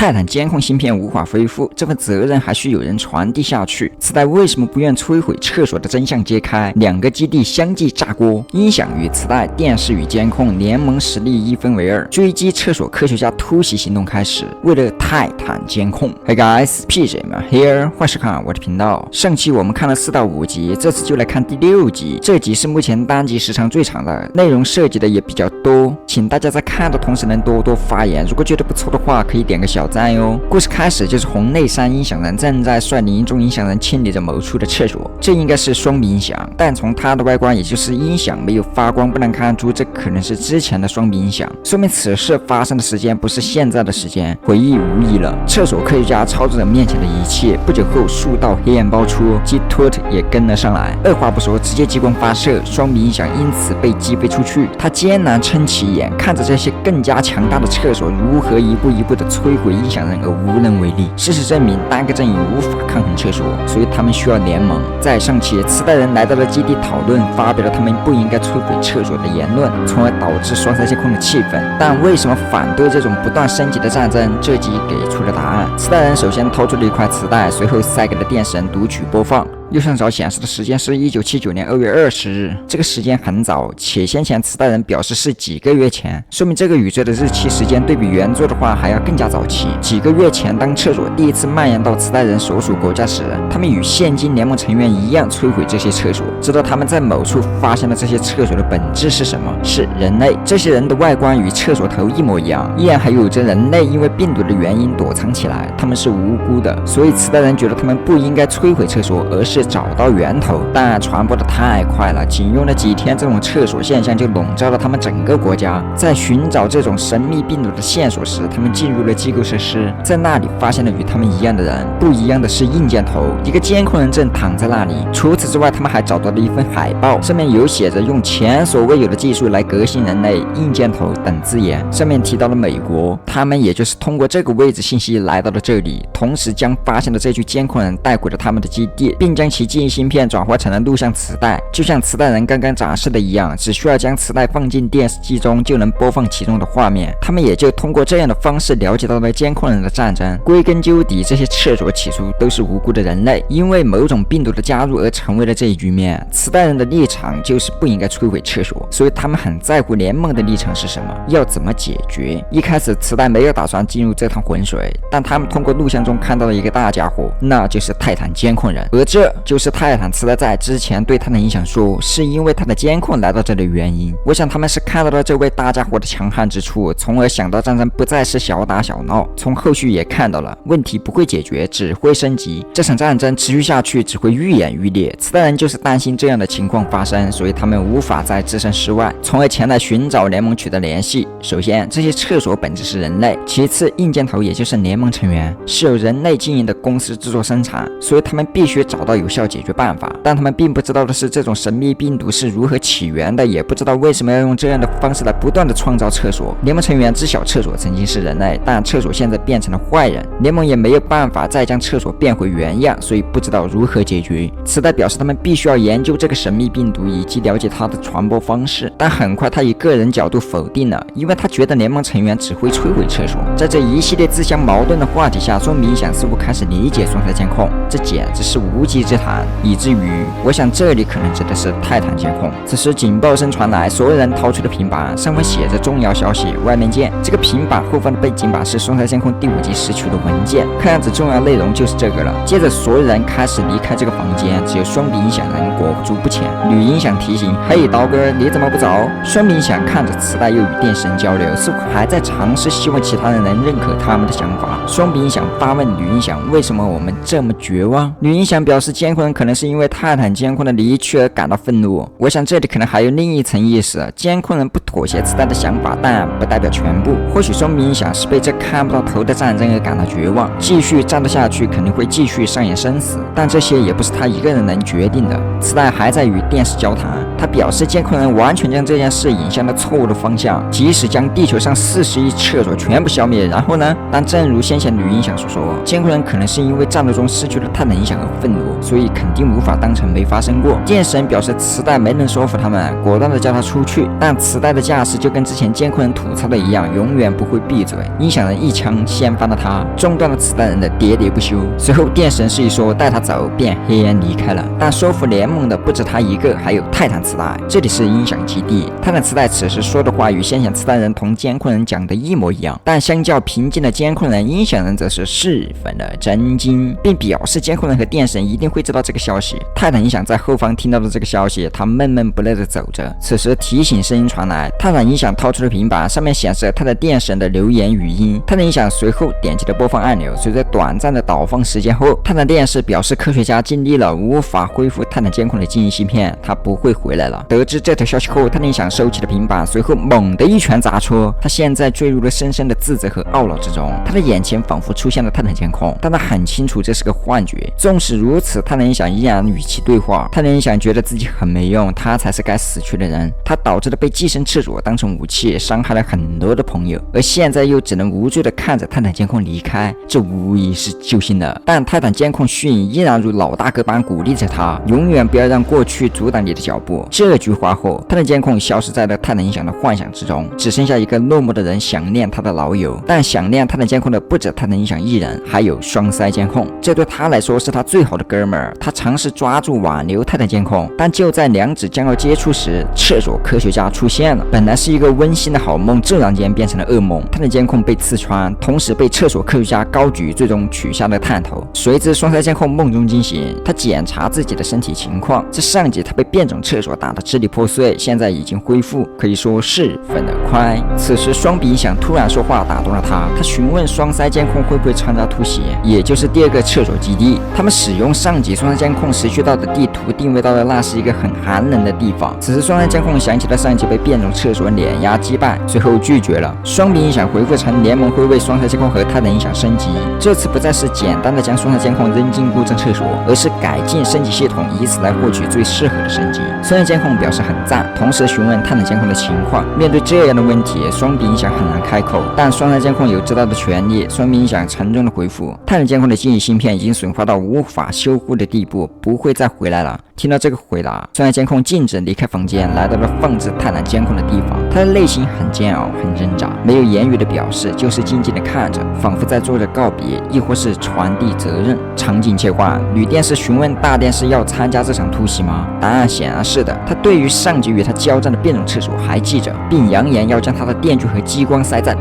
泰坦监控芯片无法恢复，这份责任还需有人传递下去。磁带为什么不愿摧毁厕所的真相揭开，两个基地相继炸锅，音响与磁带，电视与监控，联盟实力一分为二，追击厕所科学家突袭行动开始，为了泰坦监控。Hey guys, PJ man here， 欢迎收看我的频道。上期我们看了4到5集，这次就来看第6集。这集是目前单集时长最长的，内容涉及的也比较多，请大家在看的同时能多多发言。如果觉得不错的话，可以点个小赞哟。故事开始就是红内山音响人正在率领一众音响人清理着某处的厕所，这应该是双鼻音响，但从它的外观也就是音响没有发光，不难看出这可能是之前的双鼻音响，说明此事发生的时间不是现在的时间，回忆无疑了。厕所科学家操作着面前的一切，不久后数道黑暗爆出，G-Tut 也跟了上来，二话不说直接激光发射，双鼻音响因此被击飞出去。他艰难撑起眼，看着这些更加强大的厕所如何一步一步的摧毁音响人而无能为力。事实证明，单个阵营无法抗衡厕所，所以他们需要联盟。在上期，磁带人来到了基地讨论，发表了他们不应该摧毁厕所的言论，从而导致双塞监控的气氛。但为什么反对这种不断升级的战争？这集给出了答案。磁带人首先掏出了一块磁带，随后塞给了电视人读取播放。右上角显示的时间是1979年2月20日，这个时间很早，且先前磁带人表示是几个月前，说明这个宇宙的日期时间对比原作的话还要更加早期。几个月前，当厕所第一次蔓延到磁带人所属国家时，他们与现今联盟成员一样摧毁这些厕所，直到他们在某处发现了这些厕所的本质是什么？是人类。这些人的外观与厕所头一模一样，依然还有着人类因为病毒的原因躲藏起来，他们是无辜的，所以磁带人觉得他们不应该摧毁厕所，而是找到源头。但传播的太快了，仅用了几天，这种厕所现象就笼罩了他们整个国家。在寻找这种神秘病毒的线索时，他们进入了机构设施，在那里发现了与他们一样的人，不一样的是硬件头，一个监控人正躺在那里。除此之外，他们还找到了一份海报，上面有写着用前所未有的技术来革新人类，硬件头等字眼，上面提到了美国，他们也就是通过这个位置信息来到了这里，同时将发现的这具监控人带回了他们的基地，并将其记忆芯片转化成了录像磁带，就像磁带人刚刚展示的一样，只需要将磁带放进电视机中就能播放其中的画面。他们也就通过这样的方式了解到了监控人的战争。归根究底，这些厕所起初都是无辜的人类，因为某种病毒的加入而成为了这一局面。磁带人的立场就是不应该摧毁厕所，所以他们很在乎联盟的立场是什么，要怎么解决。一开始磁带没有打算进入这趟浑水，但他们通过录像中看到了一个大家伙，那就是泰坦监控人，而这就是泰坦磁带在之前对他的影响说是因为他的监控来到这里的原因。我想他们是看到了这位大家伙的强悍之处，从而想到战争不再是小打小闹。从后续也看到了问题不会解决，只会升级，这场战争持续下去只会愈演愈烈。磁带人就是担心这样的情况发生，所以他们无法再置身事外，从而前来寻找联盟取得联系。首先，这些厕所本质是人类，其次硬件头也就是联盟成员，是由人类经营的公司制作生产，所以他们必须找到有效解决办法。但他们并不知道的是，这种神秘病毒是如何起源的，也不知道为什么要用这样的方式来不断的创造厕所。联盟成员知晓厕所曾经是人类，但厕所现在变成了坏人，联盟也没有办法再将厕所变回原样，所以不知道如何解决。磁带表示他们必须要研究这个神秘病毒以及了解它的传播方式，但很快他以个人角度否定了，因为他觉得联盟成员只会摧毁厕所。在这一系列自相矛盾的话题下，双鼻音响似乎开始理解双塞监控，这简直是无稽之谈，以至于我想这里可能指的是泰坦监控。此时警报声传来，所有人掏出了平板，上方写着重要消息，外面见。这个平板后方的背景板是双塞监控第5集拾取的文件，看样子重要内容就是这个了。接着所有人开始离开这个房间，只有双鼻音响人裹足不前。女音响提醒：嘿，刀哥，你怎么不走？双鼻音响看着磁带又与电视人交流，似乎还在尝试希望其他人能认可他们的想法。双鼻音响发问女音响：为什么我们这么绝望？女音响表示监控人可能是因为泰坦监控的离去而感到愤怒。我想这里可能还有另一层意思，监控人不妥协磁带的想法，但不代表全部。或许双鼻音响是被这看不到头的战争而感到绝望，继续战斗下去肯定会继续上演生死，但这些也不是他一个人能决定的。磁带还在与电视交谈，他表示监控人完全将这件事引向了错误的方向，即使将地球上40亿厕所全部消灭，然后呢？但正如先前女音响所说，监控人可能是因为战斗中失去了泰坦影响而愤怒，所以肯定无法当成没发生过。电神表示磁带没能说服他们，果断的叫他出去，但磁带的架势就跟之前监控人吐槽的一样，永远不会闭嘴。音响人一枪掀翻了他，中断了磁带人的喋喋不休。随后电神示意说带他走，便黑烟离开了。但说服联盟的不止他一个，还有泰坦磁带。这里是音响基地，泰坦磁带此时说的话与先前磁带人同监控人讲的一模一样，但相较平静的监控人，音响人则是10分的震惊，并表示监控人和电神一定会知道这个消息。泰坦音响在后方听到了这个消息，他闷闷不乐地走着。此时提醒声音传来，泰坦音响掏出了平板，上面显示了他的电神的留言语音。泰坦音响随后点击了播放按钮，随着短暂的导放时间后，泰坦电视表示科学家尽力了，无法恢复泰坦监控的记忆芯片，他不会回来了。得知这条消息后，泰坦音响收起了平板，随后猛地一拳砸出。他现在坠入了深深的自责和懊恼之中，他的眼前仿佛出现了泰坦监控，但他很清楚这是个幻觉。纵使如此，泰坦音响依然与其对话。泰坦音响觉得自己很没用，他才是该死去的人。他导致了被寄生厕所当成武器，伤害了很多的朋友，而现在又只能无助地看着泰坦监控离开，这无疑是揪心的。但泰坦监控迅依然如老大哥般鼓励着他，永远不要让过去阻挡你的脚步。这句话后，泰坦监控消失在了泰坦音响的幻想之中，只剩下一个落寞的人想念他的老友。但想念泰坦监控的不止泰坦音响一人，还有双腮监控，这对他来说是他最好的哥们儿。他尝试抓住挽留泰坦监控，但就在两指将要接触时，厕所科学家出现了。本来是一个温馨的好梦，骤然间变成了噩梦。泰坦监控被刺穿，同时被厕所科学家高举，最终取下了探头。随之双腮监控梦中惊醒，他检查自己的身体情况，在上集他被变种厕所打得支离破碎，现在已经恢复，可以说10分的快。此时双鼻音响突然说话打动了他，他询问双腮监控会不会参加突袭，也就是第2个厕所基地。他们使用上集双腮监控拾取到的地图定位到了那是一个很寒冷的地方。此时双腮监控想起了上集被变种厕所碾压击败，随后拒绝了。双鼻音响回复称联盟会为双腮监控和泰坦音响升级，这次不再是简单的将双腮监控扔进故障厕所，而是改进升级系统，以此来获取最适合的升级。双腮监控表示很赞，同时询问泰坦监控的情况。面对这样的问题，双鼻音响很难开口，但双腮监控有知道的权利。双鼻音响沉重的回复，泰坦监控的记忆芯片已经损坏到无法修复的地步，不会再回来了。听到这个回答，双腮监控径直离开房间，来到了放置泰坦监控的地方。他的内心很煎熬，很挣扎，没有言语的表示，就是静静的看着，仿佛在做着告别，亦或是传递责任。场景切换，女电视询问大电视要参加这场突袭吗？答案显然是的。他对于上集与他交战的变种厕所还记着，并扬言要将他的电锯和激光塞在。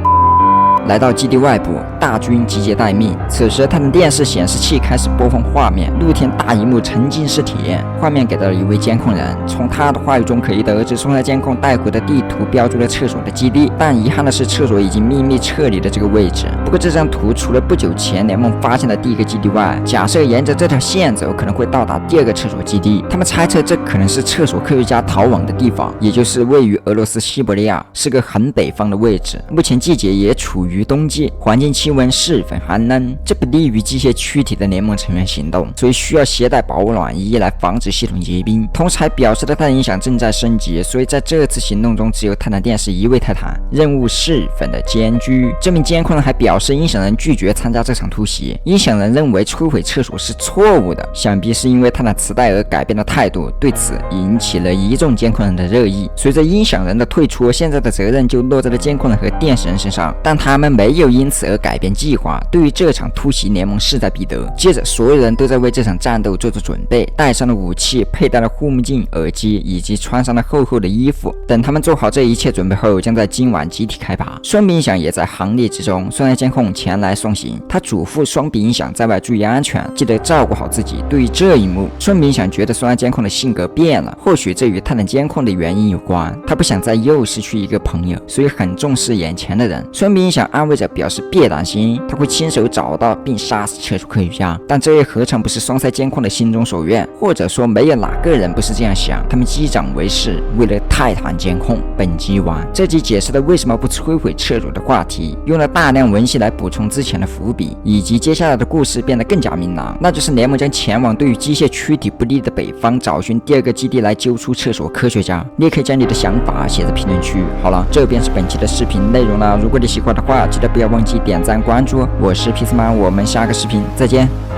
来到基地外部，大军集结待命。此时，他的电视显示器开始播放画面，露天大荧幕沉浸式体验。画面给到了一位监控人，从他的话语中可以得知，双腮监控带回的地图标注了厕所的基地，但遗憾的是，厕所已经秘密撤离了这个位置。不过，这张图除了不久前联盟发现的第1个基地外，假设沿着这条线走，可能会到达第2个厕所基地。他们猜测这可能是厕所科学家逃亡的地方，也就是位于俄罗斯西伯利亚，是个很北方的位置。目前季节也处于冬季，环境气温10分寒冷，这不利于机械躯体的联盟成员行动，所以需要携带保暖衣来防止系统结冰。同时还表示了泰坦音响正在升级，所以在这次行动中只有泰坦电视1位泰坦，任务10分的艰巨。这名监控人还表示，音响人拒绝参加这场突袭，音响人认为摧毁厕所是错误的，想必是因为泰坦磁带而改变了态度，对此引起了一众监控人的热议。随着音响人的退出，现在的责任就落在了监控人和电视人身上，但他们没有因此而改变计划，对于这场突袭联盟势在必得。接着所有人都在为这场战斗做着准备，带上了武器，佩戴了护目镜、耳机，以及穿上了厚厚的衣服。等他们做好这一切准备后，将在今晚集体开拔。双鼻音响也在行列之中，双眼监控前来送行，他嘱咐双鼻音响在外注意安全，记得照顾好自己。对于这一幕，双鼻音响觉得双眼监控的性格变了，或许这与泰坦监控的原因有关，他不想再又失去一个朋友，所以很重视眼前的人。双鼻音响安慰着表示别担心，他会亲手找到并杀死厕所科学家，但这又何尝不是双腮监控的心中所愿？或者说没有哪个人不是这样想，他们击掌为誓，为了泰坦监控。本集完，这集解释了为什么不摧毁厕所的话题，用了大量文献起来补充之前的伏笔，以及接下来的故事变得更加明朗，那就是联盟将前往对于机械躯体不利的北方，找寻第二个基地来揪出厕所科学家。你也可以将你的想法写在评论区。好了，这便是本期的视频内容了。如果你喜欢的话，记得不要忘记点赞关注。我是皮斯曼，我们下个视频再见。